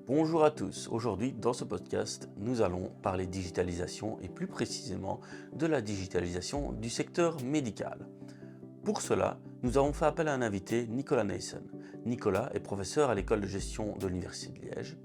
Bonjour à tous, aujourd'hui dans ce podcast nous allons parler digitalisation et plus précisément de la digitalisation du secteur médical. Pour cela, nous avons fait appel à un invité, Nicolas Neyssen. Nicolas est professeur à l'école de gestion de l'Université de Liège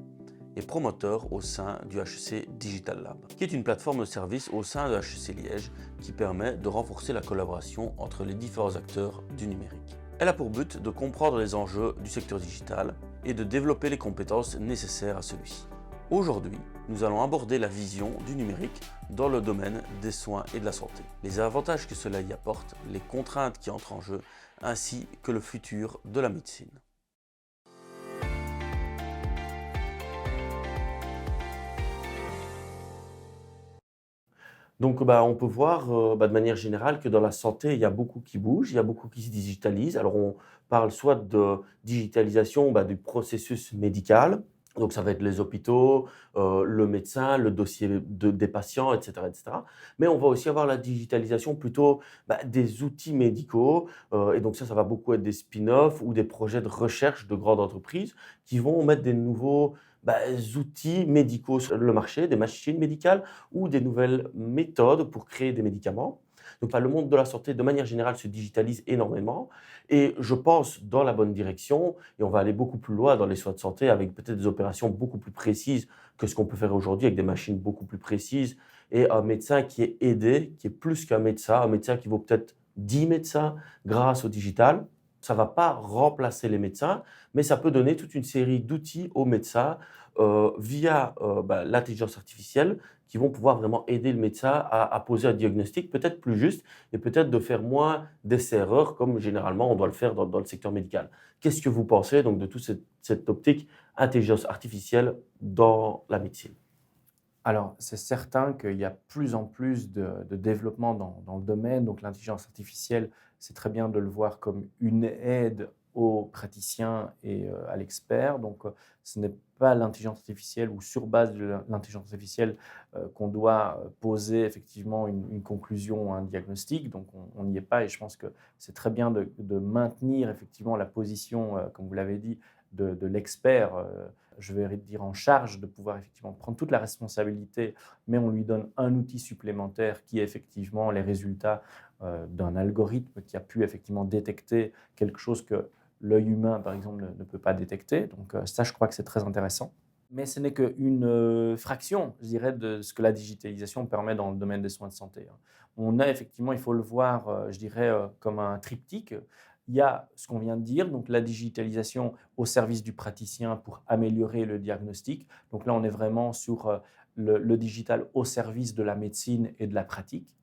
et promoteur au sein du HEC Digital Lab, qui est une plateforme de service au sein de HEC Liège qui permet de renforcer la collaboration entre les différents acteurs du numérique. Elle a pour but de comprendre les enjeux du secteur digital et de développer les compétences nécessaires à celui-ci. Aujourd'hui, nous allons aborder la vision du numérique dans le domaine des soins et de la santé, les avantages que cela y apporte, les contraintes qui entrent en jeu, ainsi que le futur de la médecine. Donc, on peut voir de manière générale que dans la santé, il y a beaucoup qui bouge, il y a beaucoup qui se digitalise. Alors, on parle soit de digitalisation du processus médical, donc ça va être les hôpitaux, le médecin, le dossier des patients, etc., etc. Mais on va aussi avoir la digitalisation plutôt des outils médicaux, et donc ça va beaucoup être des spin-offs ou des projets de recherche de grandes entreprises qui vont mettre des nouveaux outils médicaux sur le marché, des machines médicales ou des nouvelles méthodes pour créer des médicaments. Donc, le monde de la santé, de manière générale, se digitalise énormément et je pense dans la bonne direction et on va aller beaucoup plus loin dans les soins de santé avec peut-être des opérations beaucoup plus précises que ce qu'on peut faire aujourd'hui avec des machines beaucoup plus précises et un médecin qui est aidé, qui est plus qu'un médecin, un médecin qui vaut peut-être 10 médecins grâce au digital. Ça ne va pas remplacer les médecins, mais ça peut donner toute une série d'outils aux médecins via l'intelligence artificielle qui vont pouvoir vraiment aider le médecin à poser un diagnostic peut-être plus juste et peut-être de faire moins d'essais-erreurs comme généralement on doit le faire dans le secteur médical. Qu'est-ce que vous pensez donc de toute cette optique intelligence artificielle dans la médecine? Alors, c'est certain qu'il y a plus en plus de développement dans le domaine. Donc, l'intelligence artificielle, c'est très bien de le voir comme une aide aux praticiens et à l'expert. Donc, ce n'est pas l'intelligence artificielle ou sur base de l'intelligence artificielle qu'on doit poser effectivement une conclusion, un diagnostic. Donc, on n'y est pas et je pense que c'est très bien de maintenir effectivement la position, comme vous l'avez dit, de l'expert. Je vais dire en charge de pouvoir effectivement prendre toute la responsabilité, mais on lui donne un outil supplémentaire qui est effectivement les résultats d'un algorithme qui a pu effectivement détecter quelque chose que l'œil humain, par exemple, ne peut pas détecter. Donc ça, je crois que c'est très intéressant. Mais ce n'est qu'une fraction, je dirais, de ce que la digitalisation permet dans le domaine des soins de santé, hein. On a effectivement, il faut le voir, je dirais, comme un triptyque. Il y a ce qu'on vient de dire, donc la digitalisation au service du praticien pour améliorer le diagnostic. Donc là, on est vraiment sur le digital au service de la médecine et de la pratique.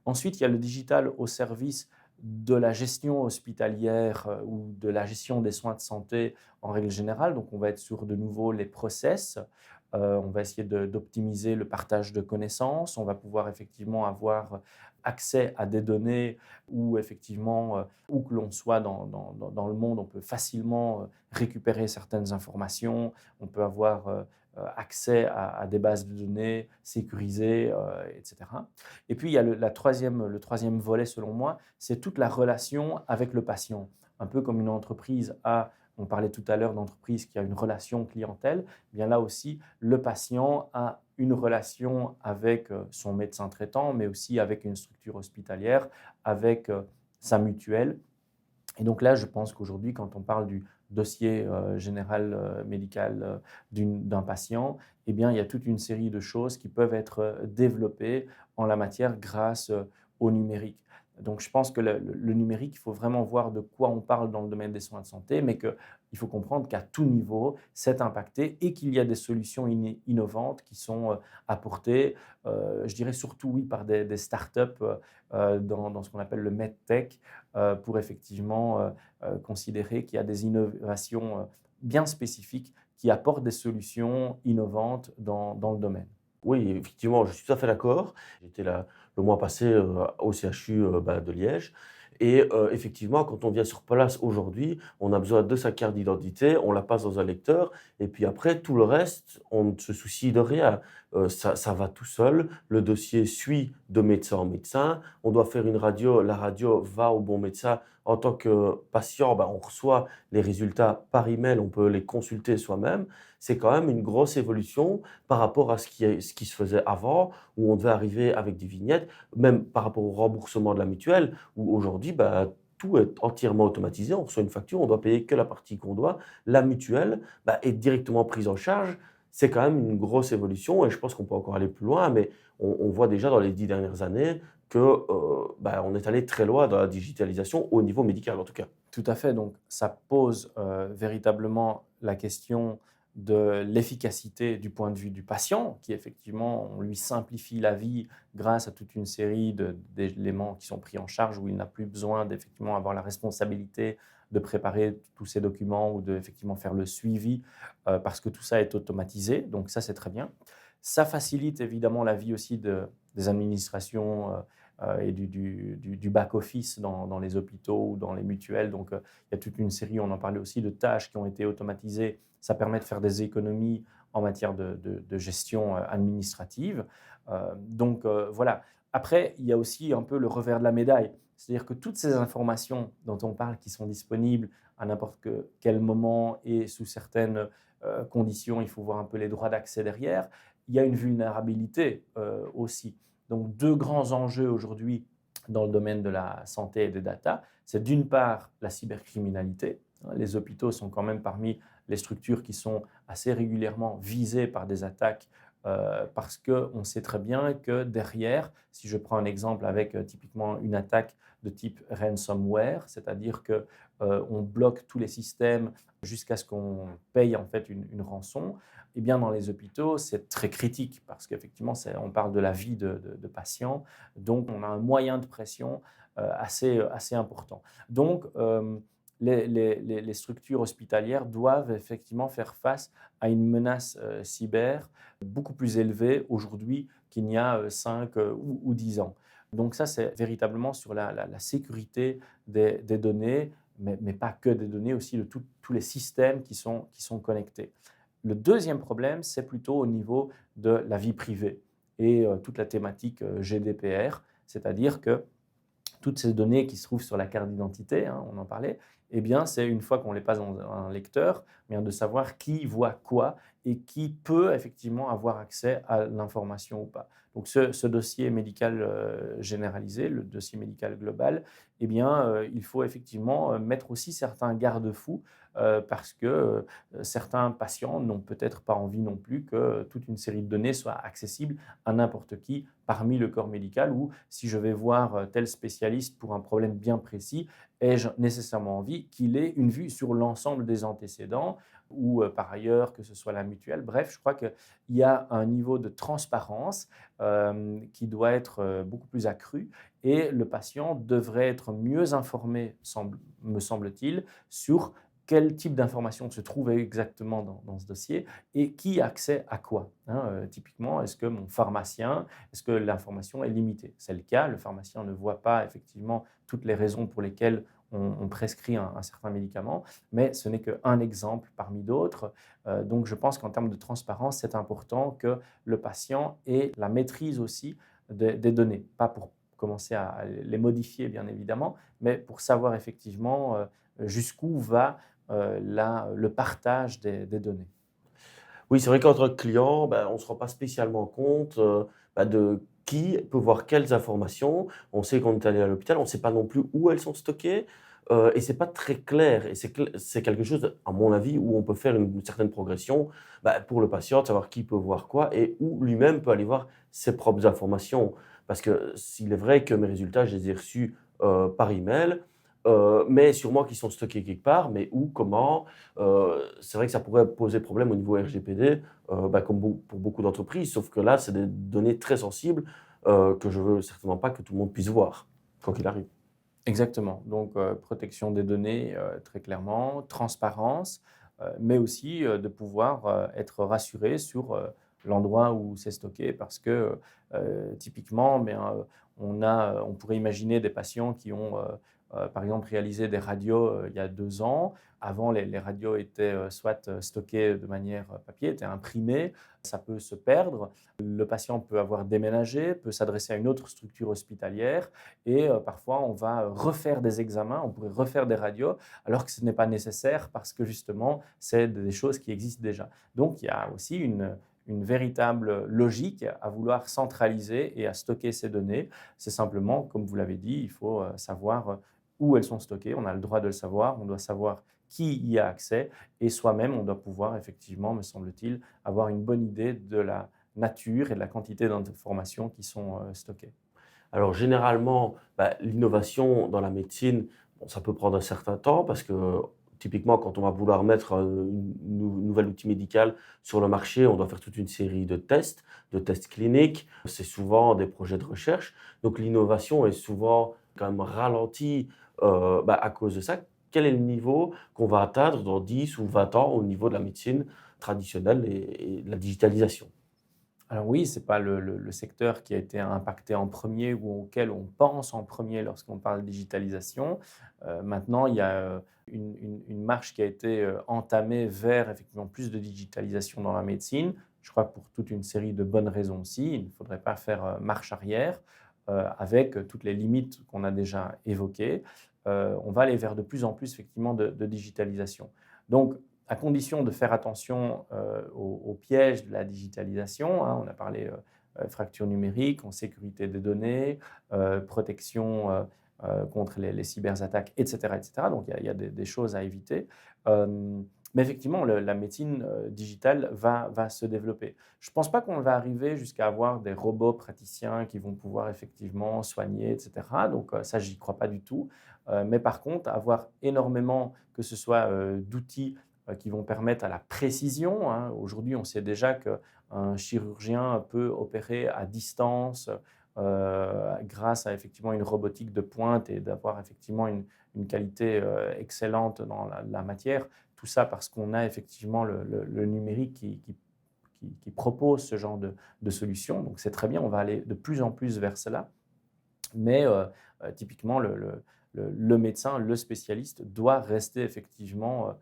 Ensuite, il y a le digital au service de la gestion hospitalière ou de la gestion des soins de santé en règle générale. Donc, on va être sur de nouveau les process. On va essayer d'optimiser le partage de connaissances. On va pouvoir effectivement avoir accès à des données où effectivement, où que l'on soit dans le monde, on peut facilement récupérer certaines informations. On peut avoir accès à des bases de données sécurisées, etc. Et puis, il y a le troisième volet, selon moi, c'est toute la relation avec le patient. Un peu comme une entreprise a, on parlait tout à l'heure d'entreprise qui a une relation clientèle, eh bien là aussi, le patient a une relation avec son médecin traitant, mais aussi avec une structure hospitalière, avec sa mutuelle. Et donc là, je pense qu'aujourd'hui, quand on parle du dossier général médical d'un patient, eh bien, il y a toute une série de choses qui peuvent être développées en la matière grâce au numérique. Donc, je pense que le numérique, il faut vraiment voir de quoi on parle dans le domaine des soins de santé, mais qu'il faut comprendre qu'à tout niveau, c'est impacté et qu'il y a des solutions innovantes qui sont apportées, je dirais surtout, oui, par des startups dans ce qu'on appelle le medtech, pour effectivement considérer qu'il y a des innovations bien spécifiques qui apportent des solutions innovantes dans le domaine. Oui, effectivement, je suis tout à fait d'accord. J'étais là le mois passé, au CHU, de Liège et effectivement, quand on vient sur place aujourd'hui, on a besoin de sa carte d'identité, on la passe dans un lecteur et puis après tout le reste, on ne se soucie de rien. Ça va tout seul, le dossier suit de médecin en médecin, on doit faire une radio, la radio va au bon médecin en tant que patient, on reçoit les résultats par email, on peut les consulter soi-même. C'est quand même une grosse évolution par rapport à ce qui se faisait avant, où on devait arriver avec des vignettes, même par rapport au remboursement de la mutuelle, où aujourd'hui, tout est entièrement automatisé. On reçoit une facture, on doit payer que la partie qu'on doit. La mutuelle, est directement prise en charge. C'est quand même une grosse évolution et je pense qu'on peut encore aller plus loin, mais on voit déjà dans les 10 dernières années que, on est allé très loin dans la digitalisation au niveau médical, en tout cas. Tout à fait, donc ça pose véritablement la question de l'efficacité du point de vue du patient, qui effectivement, on lui simplifie la vie grâce à toute une série d'éléments qui sont pris en charge, où il n'a plus besoin d'effectivement avoir la responsabilité de préparer tous ces documents ou de effectivement faire le suivi, parce que tout ça est automatisé, donc ça c'est très bien. Ça facilite évidemment la vie aussi des administrations et du back-office dans les hôpitaux ou dans les mutuelles. Donc, il y a toute une série, on en parlait aussi, de tâches qui ont été automatisées. Ça permet de faire des économies en matière de gestion administrative. Voilà. Après, il y a aussi un peu le revers de la médaille. C'est-à-dire que toutes ces informations dont on parle, qui sont disponibles à n'importe quel moment et sous certaines conditions, il faut voir un peu les droits d'accès derrière, il y a une vulnérabilité aussi. Donc, deux grands enjeux aujourd'hui dans le domaine de la santé et des data, c'est d'une part la cybercriminalité. Les hôpitaux sont quand même parmi les structures qui sont assez régulièrement visées par des attaques parce qu'on sait très bien que derrière, si je prends un exemple avec typiquement une attaque de type ransomware, c'est-à-dire que on bloque tous les systèmes jusqu'à ce qu'on paye en fait une rançon, eh bien, dans les hôpitaux, c'est très critique parce qu'effectivement, on parle de la vie de patients. Donc, on a un moyen de pression assez important. Donc, les structures hospitalières doivent effectivement faire face à une menace cyber beaucoup plus élevée aujourd'hui qu'il n'y a 5 ou 10 ans. Donc ça, c'est véritablement sur la sécurité des données, mais pas que des données, aussi de tous les systèmes qui sont connectés. Le deuxième problème, c'est plutôt au niveau de la vie privée et toute la thématique GDPR, c'est-à-dire que toutes ces données qui se trouvent sur la carte d'identité, hein, on en parlait, eh bien, c'est une fois qu'on les passe dans un lecteur, eh bien, de savoir qui voit quoi et qui peut effectivement avoir accès à l'information ou pas. Donc, ce dossier médical généralisé, le dossier médical global, eh bien, il faut effectivement mettre aussi certains garde-fous parce que certains patients n'ont peut-être pas envie non plus que toute une série de données soit accessible à n'importe qui parmi le corps médical, ou si je vais voir tel spécialiste pour un problème bien précis, ai-je nécessairement envie qu'il ait une vue sur l'ensemble des antécédents ou par ailleurs que ce soit la mutuelle. Bref, je crois qu'il y a un niveau de transparence qui doit être beaucoup plus accru et le patient devrait être mieux informé, me semble-t-il, sur quel type d'informations se trouve exactement dans ce dossier et qui a accès à quoi. Typiquement, est-ce que mon pharmacien, est-ce que l'information est limitée? C'est le cas, le pharmacien ne voit pas effectivement toutes les raisons pour lesquelles on prescrit un certain médicament, mais ce n'est qu'un exemple parmi d'autres. Donc je pense qu'en termes de transparence, c'est important que le patient ait la maîtrise aussi des données, pas pour commencer à les modifier bien évidemment, mais pour savoir effectivement jusqu'où va le partage des données. Oui, c'est vrai qu'en tant que client, on ne se rend pas spécialement compte, de qui peut voir quelles informations. On sait qu'on est allé à l'hôpital, on ne sait pas non plus où elles sont stockées, et c'est pas très clair et c'est quelque chose, à mon avis, où on peut faire une certaine progression, pour le patient, de savoir qui peut voir quoi et où lui-même peut aller voir ses propres informations. Parce que s'il est vrai que mes résultats, je les ai reçus, par email, mais sûrement qu'ils sont stockés quelque part, mais où, comment? C'est vrai que ça pourrait poser problème au niveau RGPD, comme pour beaucoup d'entreprises, sauf que là, c'est des données très sensibles, que je veux certainement pas que tout le monde puisse voir, quoi qu'il arrive. Exactement. Donc, protection des données, très clairement, transparence, mais aussi de pouvoir être rassuré sur l'endroit où c'est stocké parce que typiquement, on pourrait imaginer des patients qui ont par exemple, réalisé des radios il y a 2 ans. Avant, les radios étaient soit stockées de manière papier, étaient imprimées. Ça peut se perdre. Le patient peut avoir déménagé, peut s'adresser à une autre structure hospitalière et parfois on va refaire des examens, on pourrait refaire des radios alors que ce n'est pas nécessaire parce que justement c'est des choses qui existent déjà. Donc il y a aussi une véritable logique à vouloir centraliser et à stocker ces données. C'est simplement, comme vous l'avez dit, il faut savoir où elles sont stockées. On a le droit de le savoir, on doit savoir qui y a accès et soi-même, on doit pouvoir effectivement, me semble-t-il, avoir une bonne idée de la nature et de la quantité d'informations qui sont stockées. Alors généralement, l'innovation dans la médecine, bon, ça peut prendre un certain temps parce que typiquement, quand on va vouloir mettre nouvel outil médical sur le marché, on doit faire toute une série de tests cliniques. C'est souvent des projets de recherche. Donc l'innovation est souvent quand même ralentie à cause de ça. Quel est le niveau qu'on va atteindre dans 10 ou 20 ans au niveau de la médecine traditionnelle et de la digitalisation? Alors oui, ce n'est pas le secteur qui a été impacté en premier ou auquel on pense en premier lorsqu'on parle digitalisation. Maintenant, il y a une marche qui a été entamée vers effectivement plus de digitalisation dans la médecine. Je crois que pour toute une série de bonnes raisons aussi. Il ne faudrait pas faire marche arrière avec toutes les limites qu'on a déjà évoquées. On va aller vers de plus en plus effectivement de digitalisation. Donc, à condition de faire attention aux pièges de la digitalisation, hein. On a parlé fracture numérique, en sécurité des données, protection contre les cyberattaques, etc., etc. Donc il y a des choses à éviter. Mais effectivement, la médecine digitale va se développer. Je ne pense pas qu'on va arriver jusqu'à avoir des robots praticiens qui vont pouvoir effectivement soigner, etc. Donc ça, j'y crois pas du tout. Mais par contre, avoir énormément, que ce soit d'outils qui vont permettre à la précision, hein. Aujourd'hui, on sait déjà qu'un chirurgien peut opérer à distance grâce à effectivement une robotique de pointe et d'avoir effectivement une qualité excellente dans la matière. Tout ça parce qu'on a effectivement le numérique qui propose ce genre de solution. Donc c'est très bien, on va aller de plus en plus vers cela. Mais typiquement, le médecin, le spécialiste doit rester effectivement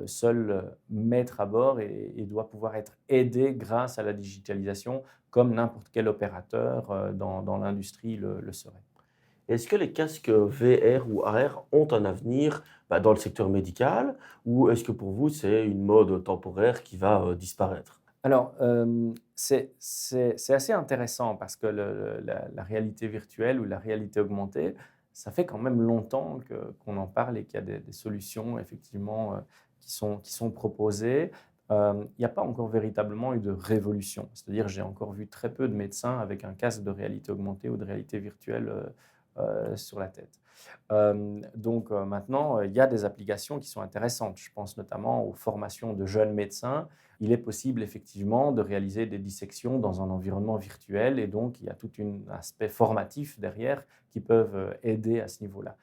seul maître à bord et doit pouvoir être aidé grâce à la digitalisation comme n'importe quel opérateur dans l'industrie le serait. Est-ce que les casques VR ou AR ont un avenir dans le secteur médical ou est-ce que pour vous, c'est une mode temporaire qui va disparaître? Alors, c'est assez intéressant parce que la réalité virtuelle ou la réalité augmentée, ça fait quand même longtemps qu'on en parle et qu'il y a des solutions effectivement qui sont proposées. Il n'y a pas encore véritablement eu de révolution. C'est-à-dire, j'ai encore vu très peu de médecins avec un casque de réalité augmentée ou de réalité virtuelle sur la tête. Donc maintenant, il y a des applications qui sont intéressantes. Je pense notamment aux formations de jeunes médecins. Il est possible effectivement de réaliser des dissections dans un environnement virtuel et donc il y a tout un aspect formatif derrière qui peuvent aider à ce niveau-là.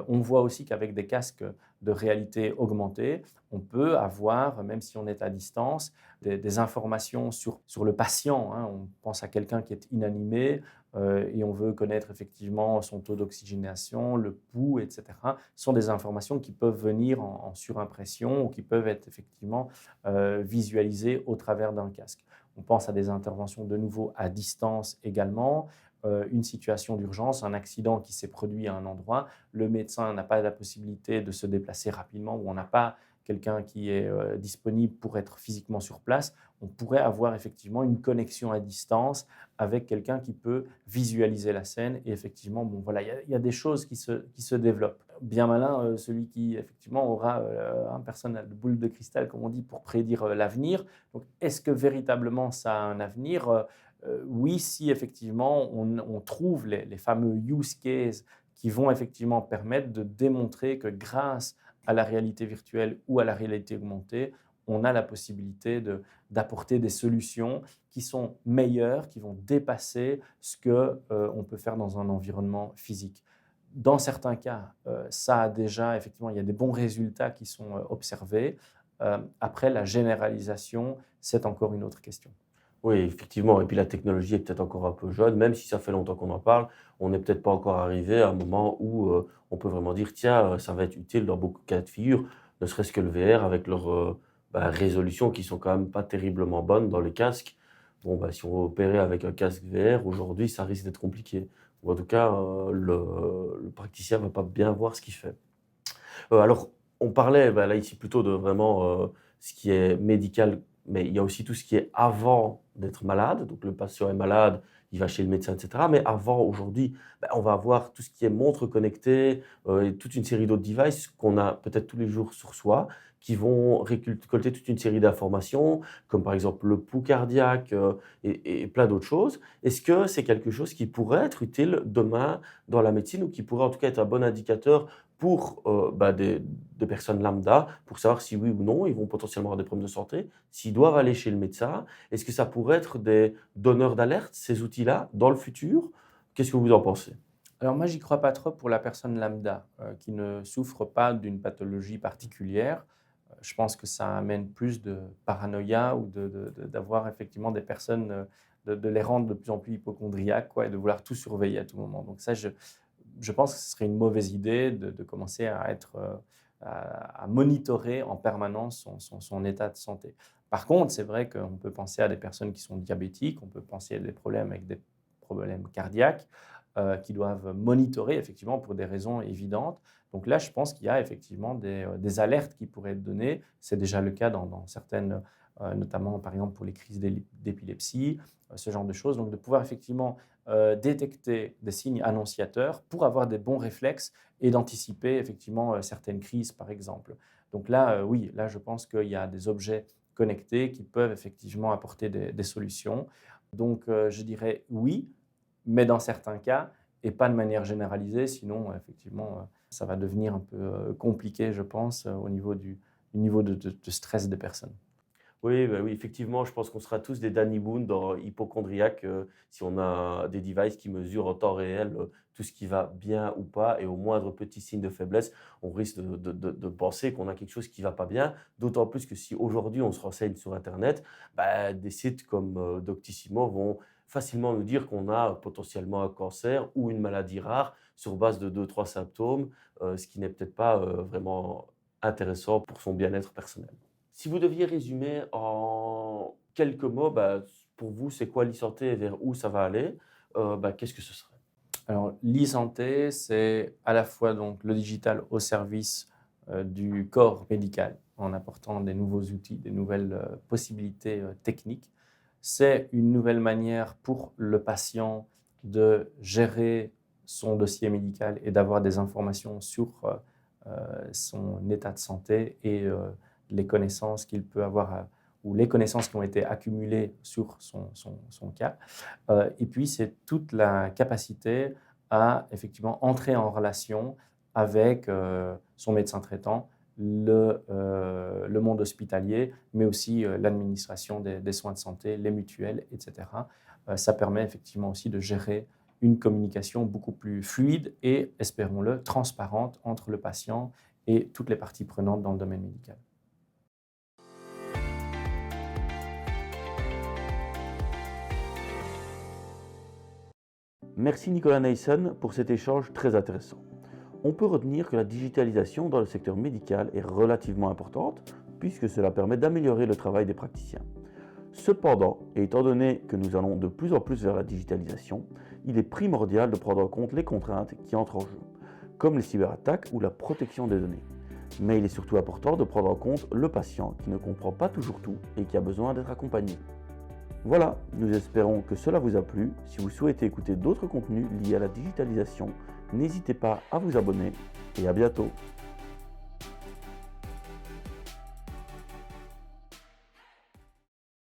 On voit aussi qu'avec des casques de réalité augmentée, on peut avoir, même si on est à distance, des informations sur le patient, hein. On pense à quelqu'un qui est inanimé, et on veut connaître effectivement son taux d'oxygénation, le pouls, etc. Ce sont des informations qui peuvent venir en surimpression ou qui peuvent être effectivement visualisées au travers d'un casque. On pense à des interventions de nouveau à distance également. Une situation d'urgence, un accident qui s'est produit à un endroit, le médecin n'a pas la possibilité de se déplacer rapidement ou on n'a pas quelqu'un qui est disponible pour être physiquement sur place, on pourrait avoir effectivement une connexion à distance avec quelqu'un qui peut visualiser la scène. Et effectivement, bon, voilà, il y a des choses qui se développent. Bien malin, celui qui effectivement aura un personnel de boule de cristal, comme on dit, pour prédire l'avenir. Donc, est-ce que véritablement ça a un avenir oui, si effectivement on trouve les fameux use cases qui vont effectivement permettre de démontrer que grâce à la réalité virtuelle ou à la réalité augmentée, on a la possibilité d'apporter des solutions qui sont meilleures, qui vont dépasser ce que on peut faire dans un environnement physique. Dans certains cas, ça a déjà effectivement, il y a des bons résultats qui sont observés. Après, la généralisation, c'est encore une autre question. Oui, effectivement. Et puis la technologie est peut-être encore un peu jeune, même si ça fait longtemps qu'on en parle, on n'est peut-être pas encore arrivé à un moment où on peut vraiment dire, tiens, ça va être utile dans beaucoup de cas de figure, ne serait-ce que le VR avec leurs résolutions qui sont quand même pas terriblement bonnes dans les casques. Bon, bah, si on veut opérer avec un casque VR, aujourd'hui, ça risque d'être compliqué. Ou en tout cas, le praticien va pas bien voir ce qu'il fait. Alors, on parlait bah, là ici plutôt de vraiment ce qui est médical, mais il y a aussi tout ce qui est avant d'être malade. Donc, le patient est malade, il va chez le médecin, etc. Mais avant, aujourd'hui, bah, on va avoir tout ce qui est montre connectée et toute une série d'autres devices qu'on a peut-être tous les jours sur soi, qui vont récolter toute une série d'informations, comme par exemple le pouls cardiaque et plein d'autres choses. Est-ce que c'est quelque chose qui pourrait être utile demain dans la médecine ou qui pourrait en tout cas être un bon indicateur pour des personnes lambda, pour savoir si oui ou non, ils vont potentiellement avoir des problèmes de santé, s'ils doivent aller chez le médecin. Est-ce que ça pourrait être des donneurs d'alerte, ces outils-là, dans le futur? Qu'est-ce que vous en pensez? Alors moi, j'y crois pas trop pour la personne lambda, qui ne souffre pas d'une pathologie particulière. Je pense que ça amène plus de paranoïa ou d'avoir effectivement des personnes, de les rendre de plus en plus hypocondriaques, quoi, et de vouloir tout surveiller à tout moment. Donc ça, je pense que ce serait une mauvaise idée de commencer à être, à monitorer en permanence son état de santé. Par contre, c'est vrai qu'on peut penser à des personnes qui sont diabétiques, on peut penser à des problèmes avec des problèmes cardiaques, qui doivent monitorer effectivement pour des raisons évidentes. Donc là, je pense qu'il y a effectivement des alertes qui pourraient être données. C'est déjà le cas dans certaines, notamment par exemple pour les crises d'épilepsie, ce genre de choses. Donc de pouvoir effectivement détecter des signes annonciateurs pour avoir des bons réflexes et d'anticiper effectivement certaines crises, par exemple. Donc là, oui, là, je pense qu'il y a des objets connectés qui peuvent effectivement apporter des solutions. Donc, je dirais oui, mais dans certains cas et pas de manière généralisée, sinon effectivement, ça va devenir un peu compliqué, je pense, au niveau du niveau de stress des personnes. Oui, bah, oui, effectivement, je pense qu'on sera tous des Danny Boone dans hypochondriaque si on a des devices qui mesurent en temps réel tout ce qui va bien ou pas, et au moindre petit signe de faiblesse, on risque de penser qu'on a quelque chose qui va pas bien. D'autant plus que si aujourd'hui on se renseigne sur Internet, bah, des sites comme Doctissimo vont facilement nous dire qu'on a potentiellement un cancer ou une maladie rare sur base de deux, trois symptômes, ce qui n'est peut-être pas vraiment intéressant pour son bien-être personnel. Si vous deviez résumer en quelques mots, bah, pour vous, c'est quoi l'e-santé et vers où ça va aller? Qu'est-ce que ce serait? Alors, l'e-santé, c'est à la fois donc le digital au service du corps médical, en apportant des nouveaux outils, des nouvelles possibilités techniques. C'est une nouvelle manière pour le patient de gérer son dossier médical et d'avoir des informations sur son état de santé et les connaissances qu'il peut avoir ou les connaissances qui ont été accumulées sur son cas. Et puis, c'est toute la capacité à effectivement entrer en relation avec son médecin traitant, le monde hospitalier, mais aussi l'administration des soins de santé, les mutuelles, etc. Ça permet effectivement aussi de gérer une communication beaucoup plus fluide et, espérons-le, transparente entre le patient et toutes les parties prenantes dans le domaine médical. Merci Nicolas Nason pour cet échange très intéressant. On peut retenir que la digitalisation dans le secteur médical est relativement importante puisque cela permet d'améliorer le travail des praticiens. Cependant, et étant donné que nous allons de plus en plus vers la digitalisation, il est primordial de prendre en compte les contraintes qui entrent en jeu, comme les cyberattaques ou la protection des données. Mais il est surtout important de prendre en compte le patient qui ne comprend pas toujours tout et qui a besoin d'être accompagné. Voilà, nous espérons que cela vous a plu. Si vous souhaitez écouter d'autres contenus liés à la digitalisation, n'hésitez pas à vous abonner et à bientôt.